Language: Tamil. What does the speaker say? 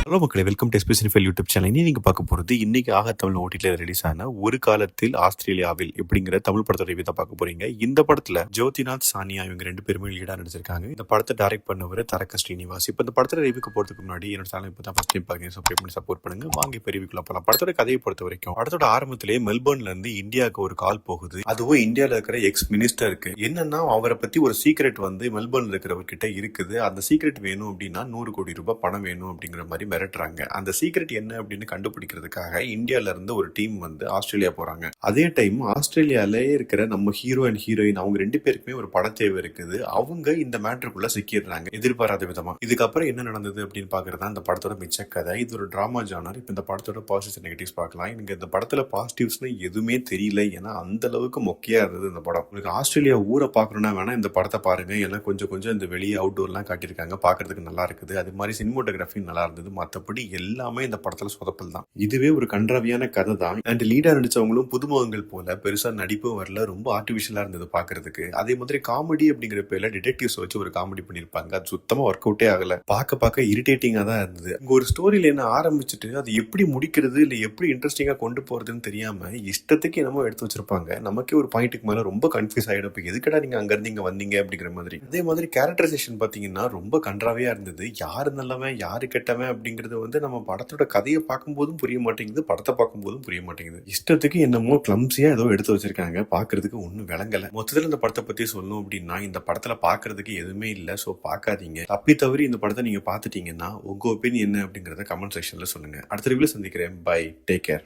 ஹலோ மக்களே, welcome to SP cinephile YouTube channel. இனி நீங்க பார்க்க போறது இன்னைக்கு தமிழ் ஓடிடில ரிலீஸ் ஆன ஒரு காலத்தில் ஆஸ்திரேலியாவில் எப்படிங்கிற தமிழ் படத்தோட ரிவ்யூ தான் பார்க்க போறீங்க. இந்த படத்துல ஜோதிநாத், சானியா இவங்க 2 பேருமே லீடா நடிச்சிருக்காங்க. இந்த படத்தை டைரக்ட் பண்ணவர் தரக்க ஸ்ரீனிவாஸ். இப்போ இந்த படத்தோட ரிவ்யூக்கு போறதுக்கு முன்னாடி என்னோட சேனல் இப்போ தான் ஃபர்ஸ்ட் டைம் பாருங்க, சப்ஸ்கிரைப் பண்ணி சப்போர்ட் பண்ணுங்க. வாங்க இப்போ ரிவ்யூக்குள்ள போகலாம். படத்தோட கதையை பொறுத்த வரைக்கும் படத்தோட ஆரம்பத்திலே மெல்பர்ன்ல இருந்து இந்தியாவுக்கு ஒரு கால் போகுது. அதுவும் இந்தியாவில் இருக்கிற எக்ஸ் மினிஸ்டருக்கு என்னன்னா அவரை பத்தி ஒரு சீக்ரெட் வந்து மெல்பர்ன்ல இருக்கிறவர்கிட்ட இருக்குது. அந்த சீக்ரெட் வேணும் அப்படின்னா 100 கோடி ரூபாய் பணம் வேணும் அப்படிங்கிற மாதிரி மிரட்டுறாங்க. அந்த சீக்ரெட் என்ன அப்படின்னு கண்டுபிடிக்கிறதுக்காக இந்தியால இருந்து ஒரு டீம் வந்து ஆஸ்திரேலியா போறாங்க. அதே டைம் ஆஸ்திரேலியாலே இருக்கிற நம்ம ஹீரோ அண்ட் ஹீரோயின் அவங்க 2 பேருக்குமே ஒரு பட தேவை இருக்குது. அவங்க இந்த மேட்டருக்குள்ள சிக்கிடுறாங்க எதிர்பாராத விதமா. இதுக்கப்புறம் என்ன நடந்தது அப்படின்னு பாக்குறதா இந்த படத்தோட மிச்ச கதை. இது ஒரு டிராமா ஜானர். இப்ப இந்த படத்தோட பாசிட்டிவ்ஸ் நெகட்டிவ்ஸ் பார்க்கலாம். எனக்கு இந்த படத்துல பாசிட்டிவ்ஸ்னு எதுவுமே தெரியல. ஏன்னா அந்த அளவுக்கு மொக்கையா இருந்தது இந்த படம். உங்களுக்கு ஆஸ்திரேலியா ஊரை பாக்கணும்னா வேணா இந்த படத்தை பாருங்க. எல்லாம் கொஞ்சம் கொஞ்சம் இந்த வெளியே அவுட்டோர்லாம் காட்டியிருக்காங்க, பாக்குறதுக்கு நல்லா இருக்குது. அது மாதிரி சினிமோட்டோகிராஃபி நல்லா இருந்தது. மற்றபடி எல்லாமே இந்த படத்துல சொதப்பல் தான். இதுவே ஒரு கன்றாவியான கதை தான். அண்ட் லீடா நடிச்சவங்களும் புதுமுகங்கள் போல பெருசா நடிப்பும் வரல, ரொம்ப ஆர்டிபிஷியலா இருந்தது பாக்குறதுக்கு. அதே மாதிரி காமெடி அப்படிங்கிற பேர்ல டிடெக்டிவ்ஸ் வச்சு ஒரு காமெடி பண்ணிருப்பாங்க. அது சுத்தமா ஒர்க் அவுட்டே ஆகல. பார்க்க இரிட்டேட்டிங்கா தான் இருந்தது. இங்க ஒரு ஸ்டோரியில என்ன ஆரம்பிச்சுட்டு அது எப்படி முடிக்கிறது இல்ல எப்படி இன்ட்ரெஸ்டிங்கா கொண்டு போறதுன்னு தெரியாம இஷ்டத்துக்கு என்னமோ எடுத்து வச்சிருப்பாங்க. நமக்கே ஒரு பாயிண்ட்டுக்கு மேல ரொம்ப கன்ஃபியூஸ் ஆயிடும். இப்போ எதுக்கடா நீங்க அங்க இருந்து இங்க வந்தீங்க அப்படிங்கிற மாதிரி. அதே மாதிரி கேரக்டரைசேஷன் பாத்தீங்கன்னா ரொம்ப கன்றாவியா இருந்தது. யாரு நல்லவன் யாரு கெட்டவன் அப்படிங்கறது வந்து நம்ம படத்தோட கதையை பார்க்கும்போதும் புரிய மாட்டேங்குது, படத்தை பார்க்கும்போதும் புரிய மாட்டேங்குது. இஷ்டத்துக்கு என்னமோ கிளம்ஸியா ஏதோ எடுத்து வச்சிருக்காங்க. பாக்குறதுக்கு ஒன்னும் விளங்கல. மொத்தத்துல இந்த படத்தை பத்தி சொல்லணும் அப்படின்னா இந்த படத்துல பாக்குறதுக்கு எதுவுமே இல்ல. சோ பாக்காதீங்க. தப்பி தவறி இந்த படத்தை நீங்க பாத்துட்டீங்கன்னா உங்க ஒப்பீனியன் என்ன அப்படிங்கறத கமெண்ட் செக்ஷன்ல சொல்லுங்க. அடுத்த ரிவ்யூல சந்திக்கிறேன். Bye, take care.